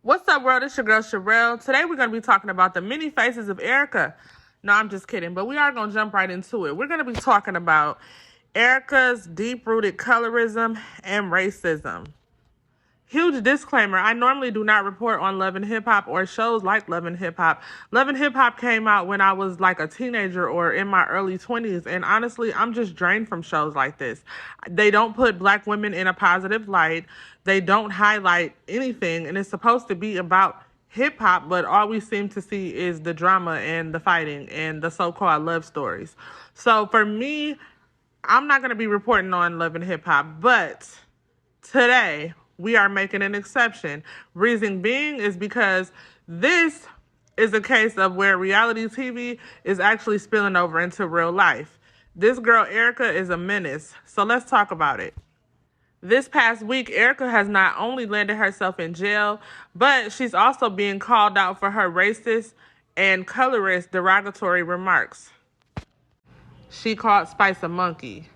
What's up, world? It's your girl, Sherelle. Today, we're going to be talking about the many faces of Erica. No, I'm just kidding, but we are going to jump right into it. We're going to be talking about Erica's deep-rooted colorism and racism. Huge disclaimer, I normally do not report on Love and Hip Hop or shows like Love and Hip Hop. Love and Hip Hop came out when I was like a teenager or in my early 20s, and honestly, I'm just drained from shows like this. They don't put black women in a positive light. They don't highlight anything, and it's supposed to be about hip hop, but all we seem to see is the drama and the fighting and the so-called love stories. So for me, I'm not going to be reporting on Love and Hip Hop, but today we are making an exception. Reason being is because this is a case of where reality TV is actually spilling over into real life. This girl, Erica, is a menace. So let's talk about it. This past week, Erica has not only landed herself in jail, but she's also being called out for her racist and colorist derogatory remarks. She called Spice a monkey.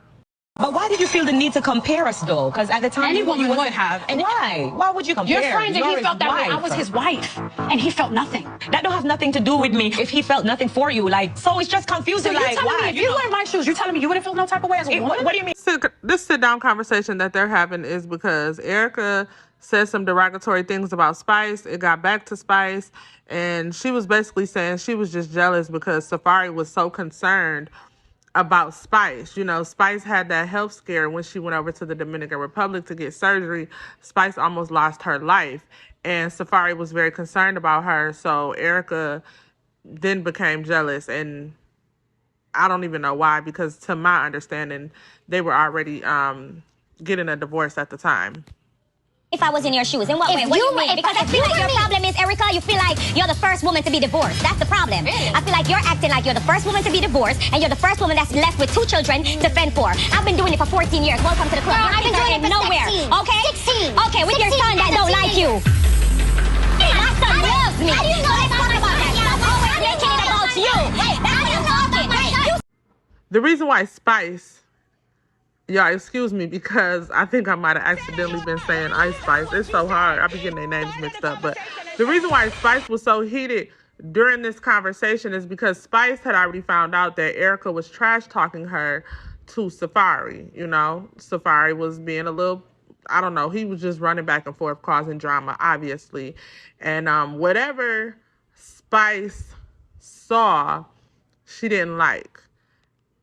But why did you feel the need to compare us, though? Because at the time, any woman would have. And why? Why would you compare? You're friends, and he felt that way. I was his wife, and he felt nothing. That don't have nothing to do with me. If he felt nothing for you, so it's just confusing. So you're telling me if you were in my shoes, you're telling me you wouldn't feel no type of way as a woman? What do you mean? This sit-down conversation that they're having is because Erica said some derogatory things about Spice. It got back to Spice, and she was basically saying she was just jealous because Safari was so concerned about Spice. You know, Spice had that health scare when she went over to the Dominican Republic to get surgery. Spice almost lost her life, and Safari was very concerned about her. So Erica then became jealous, and I don't even know why, because to my understanding, they were already getting a divorce at the time. If I was in your shoes, in what way? What do you mean? Because I feel like your problem is, Erica, you feel like you're the first woman to be divorced. That's the problem. Really? I feel like you're acting like you're the first woman to be divorced, and you're the first woman that's left with 2 children to fend for. I've been doing it for 14 years. Welcome to the club. Girl, I've been doing it for nowhere. 16. Okay? 16. Okay, with your son that don't like you. My son loves me. How do you know Let's talk about that. Stop always making it about you. That's what you're talking. The reason why Spice, y'all excuse me because I think I might have accidentally been saying Ice Spice. It's so hard. I be getting their names mixed up. But the reason why Spice was so heated during this conversation is because Spice had already found out that Erica was trash talking her to Safari. You know, Safari was being a little, I don't know, he was just running back and forth causing drama, obviously. And whatever Spice saw, she didn't like.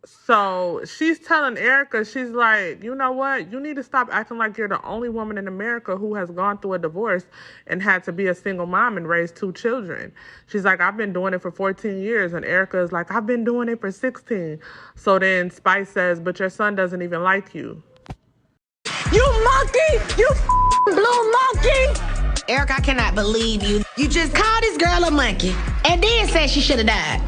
So she's telling Erica, she's like, you know what? You need to stop acting like you're the only woman in America who has gone through a divorce and had to be a single mom and raise 2 children. She's like, I've been doing it for 14 years. And Erica is like, I've been doing it for 16. So then Spice says, but your son doesn't even like you. You monkey! You blue monkey! Erica, I cannot believe you. You just called this girl a monkey and then said she should have died.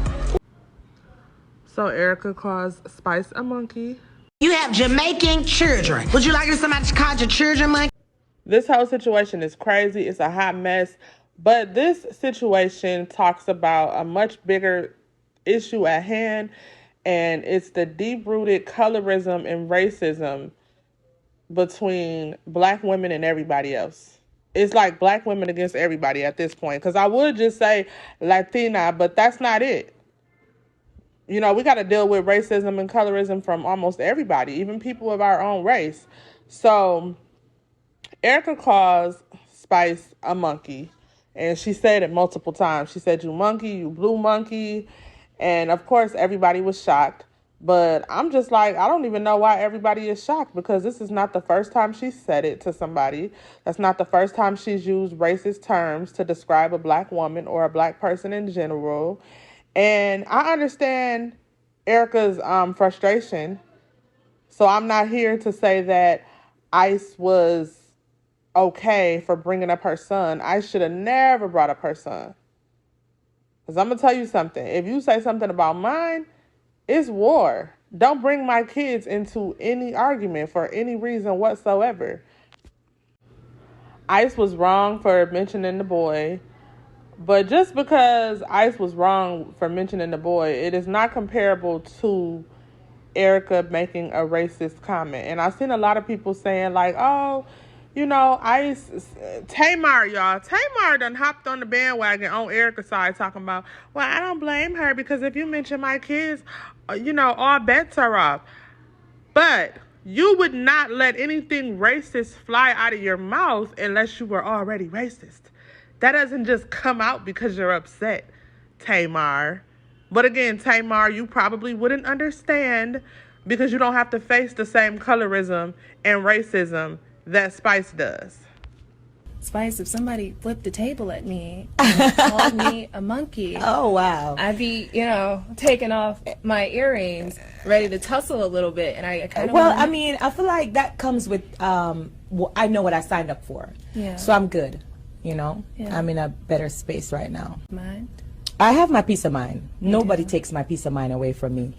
So Erica calls Spice a monkey. You have Jamaican children. Would you like if somebody called your children monkey? This whole situation is crazy. It's a hot mess. But this situation talks about a much bigger issue at hand, and it's the deep-rooted colorism and racism between black women and everybody else. It's like black women against everybody at this point. Because I would just say Latina, but that's not it. You know, we got to deal with racism and colorism from almost everybody, even people of our own race. So Erica calls Spice a monkey, and she said it multiple times. She said, you monkey, you blue monkey. And of course, everybody was shocked. But I'm just like, I don't even know why everybody is shocked, because this is not the first time she said it to somebody. That's not the first time she's used racist terms to describe a black woman or a black person in general. And I understand Erica's frustration. So I'm not here to say that Ice was okay for bringing up her son. Ice should have never brought up her son. Because I'm going to tell you something. If you say something about mine, it's war. Don't bring my kids into any argument for any reason whatsoever. Ice was wrong for mentioning the boy. But just because Ice was wrong for mentioning the boy, it is not comparable to Erica making a racist comment. And I've seen a lot of people saying like, oh, Tamar, y'all. Tamar done hopped on the bandwagon on Erica's side talking about, well, I don't blame her because if you mention my kids, all bets are off. But you would not let anything racist fly out of your mouth unless you were already racist. That doesn't just come out because you're upset, Tamar. But again, Tamar, you probably wouldn't understand because you don't have to face the same colorism and racism that Spice does. Spice, if somebody flipped the table at me and called me a monkey, Oh, wow. I'd be, taking off my earrings, ready to tussle a little bit, and I kind of. Well, I mean, I feel like that comes with. I know what I signed up for, so I'm good. I'm in a better space right now. Mind? I have my peace of mind. Nobody takes my peace of mind away from me.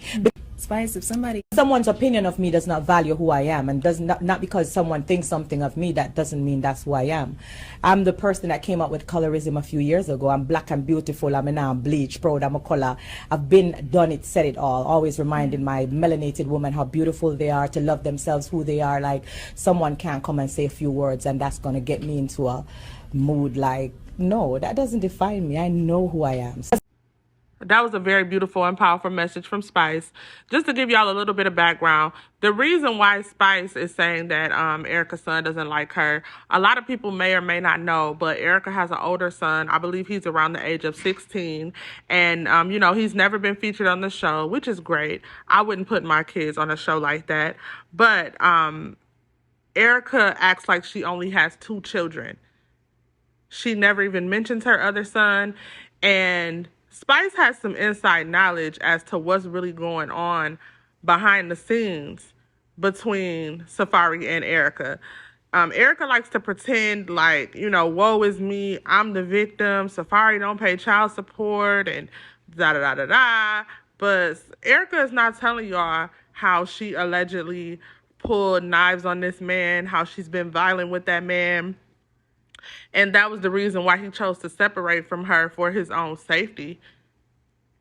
Spice, if Someone's opinion of me does not value who I am, and does not because someone thinks something of me, that doesn't mean that's who I am. I'm the person that came up with colorism a few years ago. I'm black and beautiful. I'm now bleach, proud, I'm a color. I've done it, said it all. Always reminding my melanated women how beautiful they are, to love themselves, who they are. Like, someone can't come and say a few words and that's gonna get me into a mood. Like, no, that doesn't define me. I know who I am. That was a very beautiful and powerful message from Spice. Just to give y'all a little bit of background, the reason why Spice is saying that Erica's son doesn't like her, a lot of people may or may not know, but Erica has an older son. I believe he's around the age of 16. And, he's never been featured on the show, which is great. I wouldn't put my kids on a show like that. But Erica acts like she only has 2 children. She never even mentions her other son. And Spice has some inside knowledge as to what's really going on behind the scenes between Safari and Erica. Erica likes to pretend like, woe is me, I'm the victim, Safari don't pay child support, and da-da-da-da-da. But Erica is not telling y'all how she allegedly pulled knives on this man, how she's been violent with that man. And that was the reason why he chose to separate from her, for his own safety.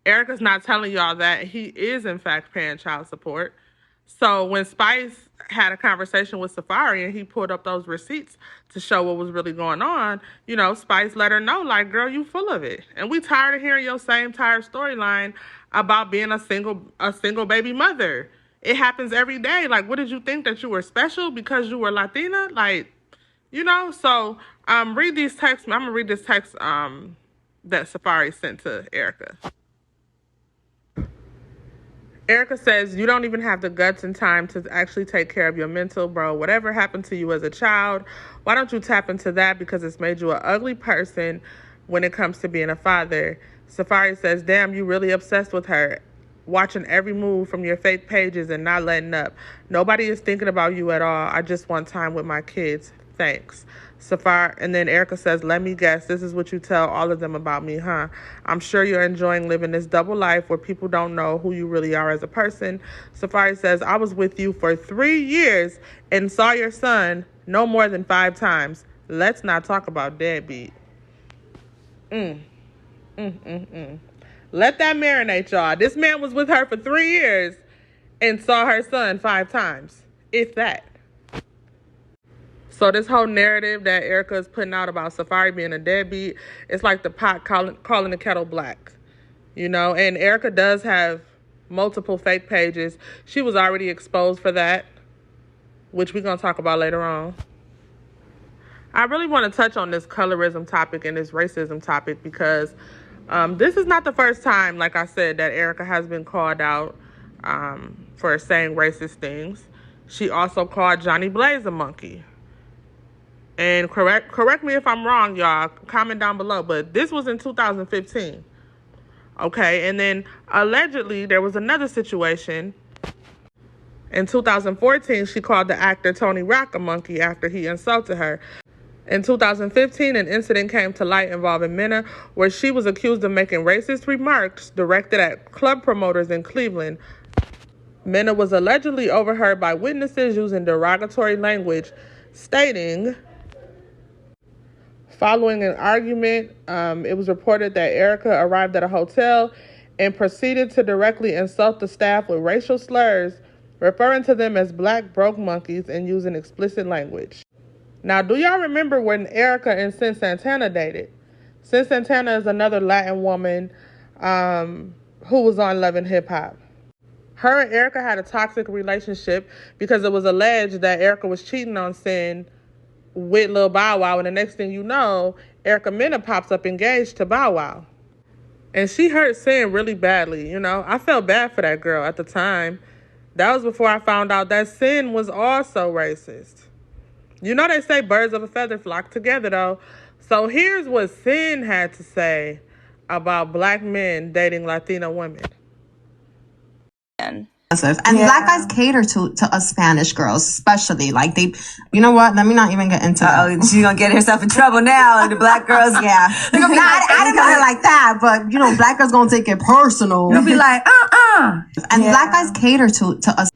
Erica's not telling y'all that he is, in fact, paying child support. So when Spice had a conversation with Safari and he pulled up those receipts to show what was really going on, Spice let her know, like, girl, you full of it. And we tired of hearing your same tired storyline about being a single baby mother. It happens every day. Like, what did you think, that you were special because you were Latina? Like, so read these texts. I'm gonna read this text that Safari sent to Erica. Erica says, you don't even have the guts and time to actually take care of your mental, bro. Whatever happened to you as a child, why don't you tap into that, because it's made you an ugly person when it comes to being a father. Safari says, damn, you really obsessed with her, watching every move from your fake pages and not letting up. Nobody is thinking about you at all. I just want time with my kids. Thanks. Safari, and then Erica says, let me guess, this is what you tell all of them about me, huh? I'm sure you're enjoying living this double life where people don't know who you really are as a person. Safari says, I was with you for 3 years and saw your son no more than 5 times. Let's not talk about deadbeat. Let that marinate, y'all. This man was with her for 3 years and saw her son 5 times, if that. So this whole narrative that Erica is putting out about Safari being a deadbeat, it's like the pot calling the kettle black, And Erica does have multiple fake pages. She was already exposed for that, which we're going to talk about later on. I really want to touch on this colorism topic and this racism topic because this is not the first time, like I said, that Erica has been called out for saying racist things. She also called Johnny Blaze a monkey. And correct me if I'm wrong, y'all. Comment down below. But this was in 2015. Okay, and then allegedly there was another situation. In 2014, she called the actor Tony Rock a monkey after he insulted her. In 2015, an incident came to light involving Mena, where she was accused of making racist remarks directed at club promoters in Cleveland. Mena was allegedly overheard by witnesses using derogatory language, stating, following an argument, it was reported that Erica arrived at a hotel and proceeded to directly insult the staff with racial slurs, referring to them as black broke monkeys and using explicit language. Now, do y'all remember when Erica and Sin Santana dated? Sin Santana is another Latin woman who was on Love and Hip Hop. Her and Erica had a toxic relationship because it was alleged that Erica was cheating on Sin with Lil Bow Wow, and the next thing you know, Erica Mena pops up engaged to Bow Wow. And she hurt Sin really badly, you know. I felt bad for that girl at the time. That was before I found out that Sin was also racist. You know they say birds of a feather flock together, though. So here's what Sin had to say about black men dating Latina women. And black guys cater to us Spanish girls, especially. Like, they, you know what? Let me not even get into that. Oh, she's gonna get herself in trouble now. And the black girls, yeah. They're gonna be I didn't mean it like that, but, you know, black girls gonna take it personal. They'll be like, And black guys cater to us.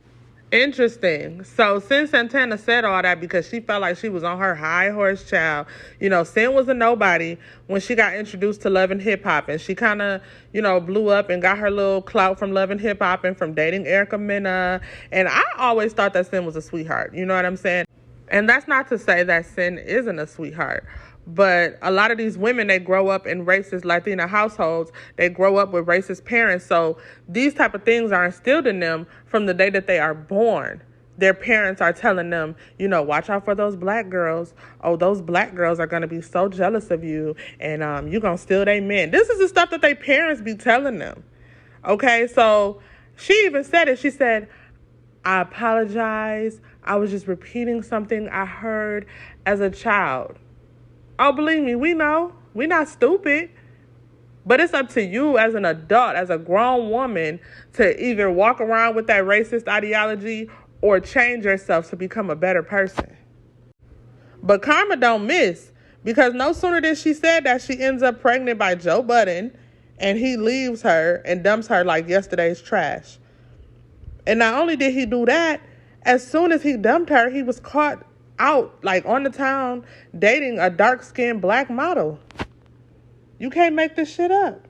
Interesting. So Sin Santana said all that because she felt like she was on her high horse, child. You know, Sin was a nobody when she got introduced to Love and Hip Hop, and she kind of, you know, blew up and got her little clout from Love and Hip Hop and from dating Erica Mena. And I always thought that Sin was a sweetheart. You know what I'm saying? And that's not to say that Sin isn't a sweetheart. But a lot of these women, they grow up in racist Latina households. They grow up with racist parents. So these type of things are instilled in them from the day that they are born. Their parents are telling them, you know, watch out for those black girls. Oh, those black girls are going to be so jealous of you. And you're going to steal their men. This is the stuff that their parents be telling them. Okay, so she even said it. She said, I apologize. I was just repeating something I heard as a child. Oh, believe me, we know. We're not stupid. But it's up to you as an adult, as a grown woman, to either walk around with that racist ideology or change yourself to become a better person. But karma don't miss, because no sooner than she said that, she ends up pregnant by Joe Budden, and he leaves her and dumps her like yesterday's trash. And not only did he do that, as soon as he dumped her, he was caught out, like on the town, dating a dark-skinned black model. You can't make this shit up.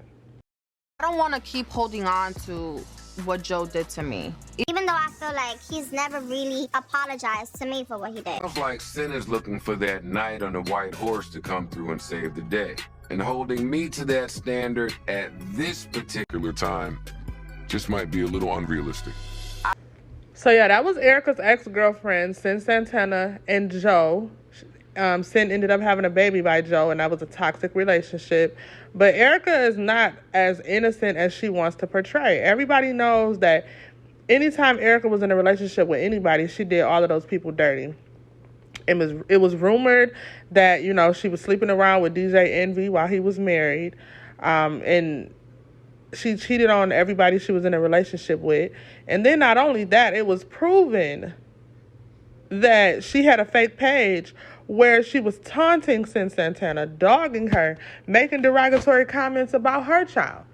I don't want to keep holding on to what Joe did to me. Even though I feel like he's never really apologized to me for what he did. Sounds like Sin is looking for that knight on a white horse to come through and save the day. And holding me to that standard at this particular time just might be a little unrealistic. So yeah, that was Erica's ex-girlfriend, Sin Santana, and Joe. Sin ended up having a baby by Joe, and that was a toxic relationship. But Erica is not as innocent as she wants to portray. Everybody knows that anytime Erica was in a relationship with anybody, she did all of those people dirty. It was rumored that, you know, she was sleeping around with DJ Envy while he was married, and she cheated on everybody she was in a relationship with. And then not only that, it was proven that she had a fake page where she was taunting Sin Santana, dogging her, making derogatory comments about her child.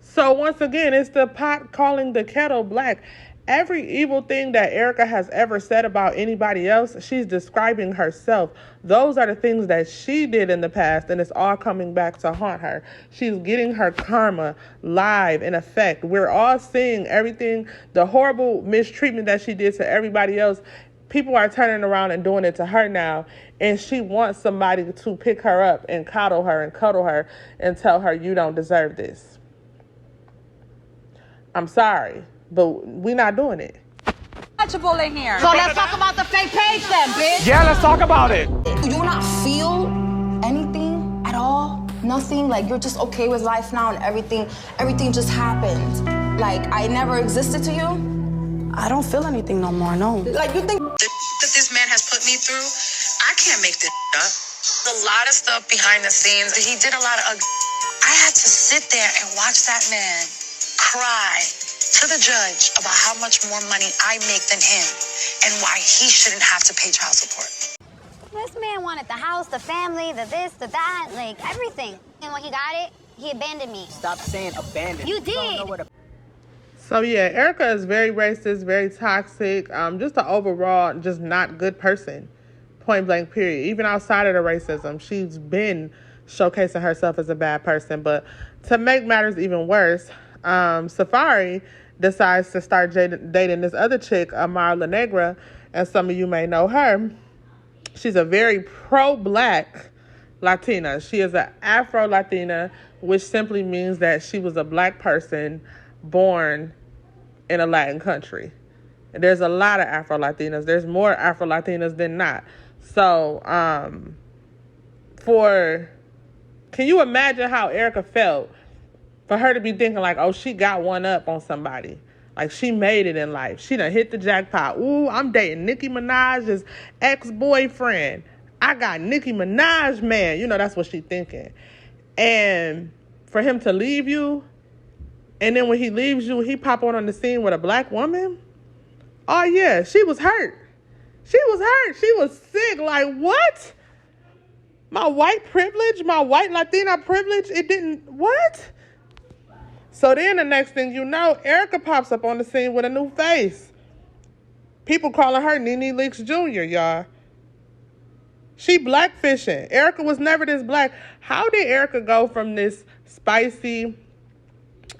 So once again, it's the pot calling the kettle black. Every evil thing that Erica has ever said about anybody else, she's describing herself. Those are the things that she did in the past, and it's all coming back to haunt her. She's getting her karma live in effect. We're all seeing everything, the horrible mistreatment that she did to everybody else. People are turning around and doing it to her now, and she wants somebody to pick her up and coddle her and cuddle her and tell her, you don't deserve this. I'm sorry, but we're not doing it. Untouchable in here. So let's talk about the fake page then, bitch. Yeah, let's talk about it. Do you not feel anything at all? Nothing? Like you're just okay with life now and everything just happened. Like I never existed to you? I don't feel anything no more, no. Like you think that this man has put me through, I can't make this up. There's a lot of stuff behind the scenes. He did a lot of I had to sit there and watch that man cry to the judge about how much more money I make than him and why he shouldn't have to pay child support. This man wanted the house, the family, the this, the that, like everything. And when he got it, he abandoned me. Stop saying abandoned. You did. So yeah, Erica is very racist, very toxic, just an overall just not good person, point blank period. Even outside of the racism, she's been showcasing herself as a bad person. But to make matters even worse, Safari decides to start dating this other chick, Amara La Negra, and some of you may know her. She's a very pro-black Latina. She is an Afro-Latina, which simply means that she was a black person born in a Latin country. And there's a lot of Afro-Latinas. There's more Afro-Latinas than not. So, can you imagine how Erica felt for her to be thinking like, oh, she got one up on somebody? Like, she made it in life. She done hit the jackpot. Ooh, I'm dating Nicki Minaj's ex-boyfriend. I got Nicki Minaj, man. You know, that's what she thinking. And for him to leave you, and then when he leaves you, he pop on the scene with a black woman? Oh, yeah, she was hurt. She was hurt. She was sick. Like, what? My white privilege, my white Latina privilege, it didn't, what? So then the next thing you know, Erica pops up on the scene with a new face. People calling her Nene Leakes Jr., y'all. She blackfishing. Erica was never this black. How did Erica go from this spicy,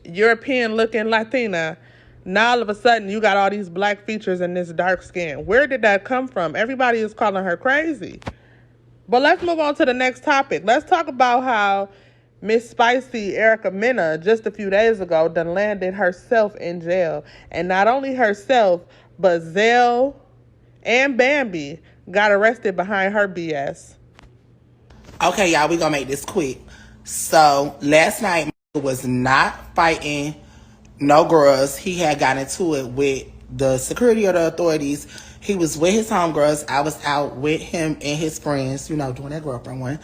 European-looking Latina, now all of a sudden you got all these black features and this dark skin? Where did that come from? Everybody is calling her crazy. But let's move on to the next topic. Let's talk about how Miss Spicy Erica Mena just a few days ago done landed herself in jail. And not only herself, but Zelle and Bambi got arrested behind her BS. Okay, y'all, we gonna make this quick. So last night was not fighting no girls. He had got into it with the security of the authorities. He was with his homegirls. I was out with him and his friends, you know, doing that girlfriend one.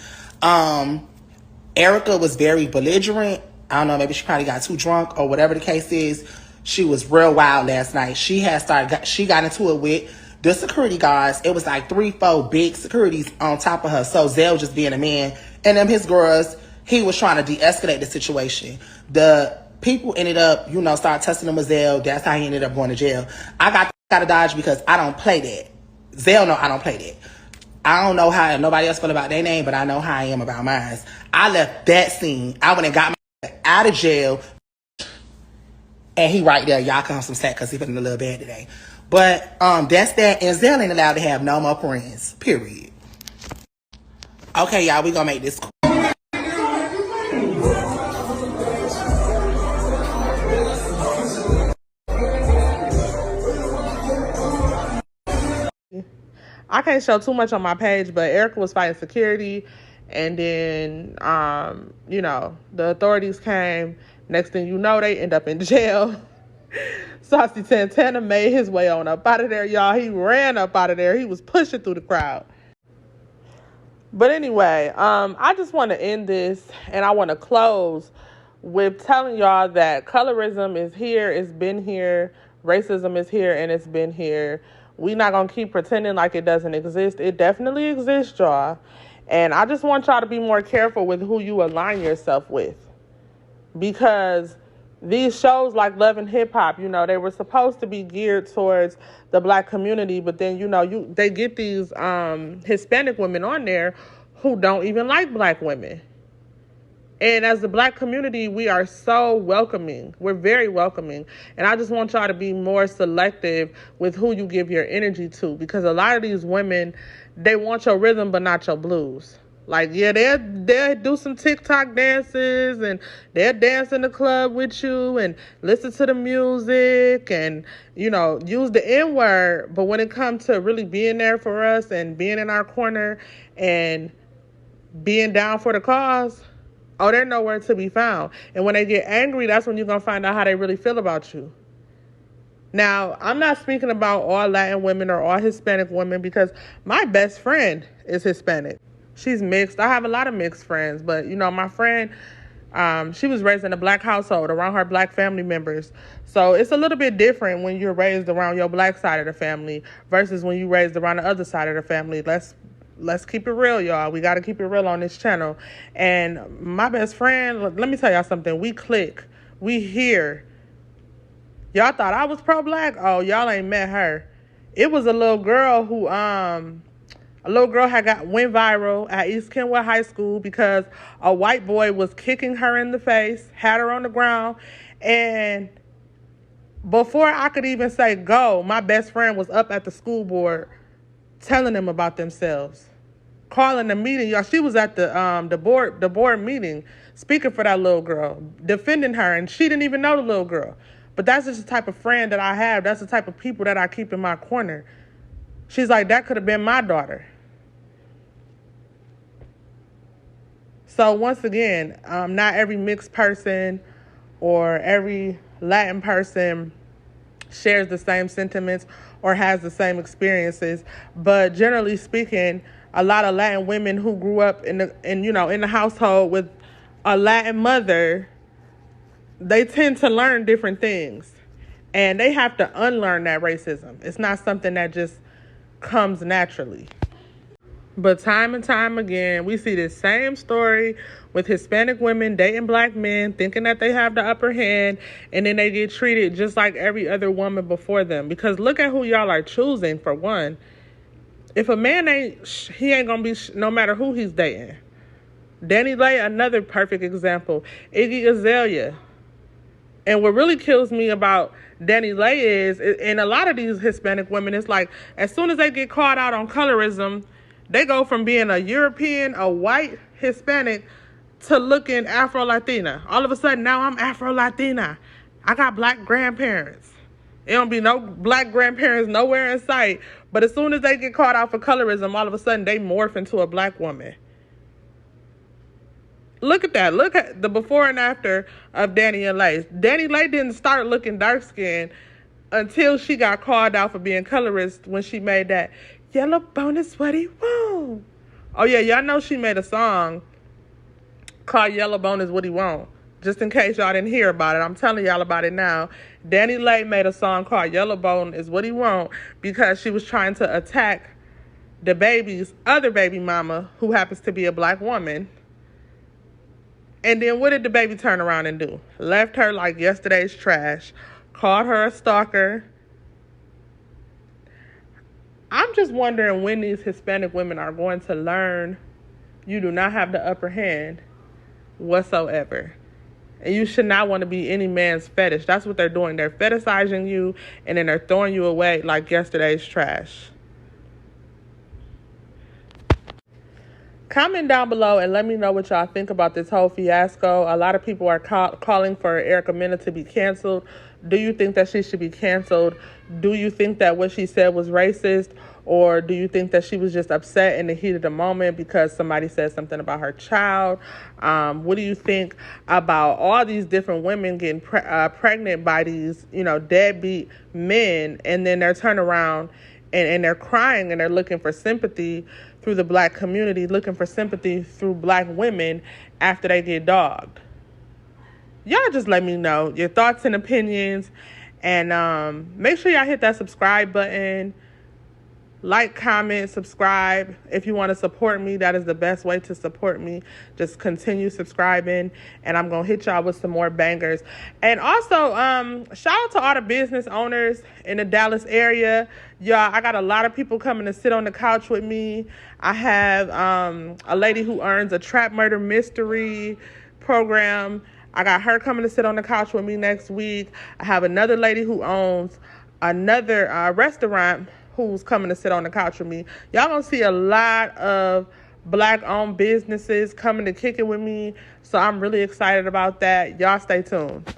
Erica was very belligerent. I don't know, maybe she probably got too drunk or whatever the case is. She was real wild last night. She got into it with the security guards. It was like 3-4 big securities on top of her. So Zelle just being a man and them his girls, he was trying to de-escalate the situation. The people ended up, you know, start testing him with Zelle. That's how he ended up going to jail. I got out of Dodge because I don't play that. Zelle know I don't play that. I don't know how nobody else feel about their name, but I know how I am about mine. I left that scene. I went and got my out of jail. And he right there. Y'all come some slack because he feeling a little bad today. But that's that. And Zelle ain't allowed to have no more friends. Period. Okay, y'all, we gonna make this cool. I can't show too much on my page, but Erica was fighting security, and then, you know, the authorities came. Next thing you know, they end up in jail. Saucy Santana made his way on up out of there, y'all. He ran up out of there. He was pushing through the crowd. But anyway, I just want to end this, and I want to close with telling y'all that colorism is here. It's been here. Racism is here, and it's been here. We're not going to keep pretending like it doesn't exist. It definitely exists, y'all. And I just want y'all to be more careful with who you align yourself with. Because these shows like Love and Hip Hop, you know, they were supposed to be geared towards the black community. But then, you know, they get these Hispanic women on there who don't even like black women. And as the black community, we are so welcoming. We're very welcoming. And I just want y'all to be more selective with who you give your energy to. Because a lot of these women, they want your rhythm, but not your blues. Like, yeah, they'll do some TikTok dances, and they'll dance in the club with you and listen to the music and, you know, use the N-word. But when it comes to really being there for us and being in our corner and being down for the cause, oh, they're nowhere to be found. And when they get angry, that's when you're going to find out how they really feel about you. Now, I'm not speaking about all Latin women or all Hispanic women because my best friend is Hispanic. She's mixed. I have a lot of mixed friends, but, you know, my friend, she was raised in a black household around her black family members. So it's a little bit different when you're raised around your black side of the family versus when you're raised around the other side of the family. Let's keep it real, y'all. We got to keep it real on this channel. And my best friend, let me tell y'all something. We click. We hear. Y'all thought I was pro-black? Oh, y'all ain't met her. It was a little girl who, went viral at East Kenwood High School because a white boy was kicking her in the face, had her on the ground, and before I could even say go, my best friend was up at the school board telling them about themselves, calling the meeting. Y'all, she was at the board meeting, speaking for that little girl, defending her, and she didn't even know the little girl. But that's just the type of friend that I have. That's the type of people that I keep in my corner. She's like, that could have been my daughter. So once again, not every mixed person or every Latin person shares the same sentiments or has the same experiences. But generally speaking, a lot of Latin women who grew up in the household with a Latin mother, they tend to learn different things. And they have to unlearn that racism. It's not something that just comes naturally. But time and time again, we see this same story with Hispanic women dating black men, thinking that they have the upper hand, and then they get treated just like every other woman before them. Because look at who y'all are choosing, for one. If a man he ain't gonna be, no matter who he's dating. Danny Lay, another perfect example. Iggy Azalea. And what really kills me about Danny Lay is, and a lot of these Hispanic women, it's like, as soon as they get caught out on colorism, they go from being a European, a white Hispanic, to looking Afro-Latina. All of a sudden, now I'm Afro-Latina. I got black grandparents. It don't be no black grandparents nowhere in sight. But as soon as they get caught out for colorism, all of a sudden, they morph into a black woman. Look at that. Look at the before and after of Danny Lay. Danny Lay didn't start looking dark-skinned until she got called out for being colorist when she made that yellow bone is what he want. Oh yeah, y'all know she made a song called Yellow Bone is What He Want. Just in case y'all didn't hear about it, I'm telling y'all about it now. Danny Lay made a song called Yellow Bone is What He Want because she was trying to attack the baby's other baby mama, who happens to be a black woman. And then what did the baby turn around and do? Left her like yesterday's trash. Called her a stalker. I'm just wondering when these Hispanic women are going to learn you do not have the upper hand whatsoever. And you should not want to be any man's fetish. That's what they're doing. They're fetishizing you, and then they're throwing you away like yesterday's trash. Comment down below and let me know what y'all think about this whole fiasco. A lot of people are calling for Erica Mena to be canceled. Do you think that she should be canceled? Do you think that what she said was racist? Or do you think that she was just upset in the heat of the moment because somebody said something about her child? What do you think about all these different women getting pregnant by these, deadbeat men, and then they're turning around and they're crying and they're looking for sympathy through the black community, looking for sympathy through black women after they get dogged? Y'all just let me know your thoughts and opinions, and make sure y'all hit that subscribe button. Like, comment, subscribe. If you want to support me, that is the best way to support me. Just continue subscribing, and I'm going to hit y'all with some more bangers. And also, shout out to all the business owners in the Dallas area. Y'all, I got a lot of people coming to sit on the couch with me. I have a lady who earns a trap murder mystery program. I got her coming to sit on the couch with me next week. I have another lady who owns another restaurant who's coming to sit on the couch with me. Y'all gonna see a lot of black-owned businesses coming to kick it with me, so I'm really excited about that. Y'all stay tuned.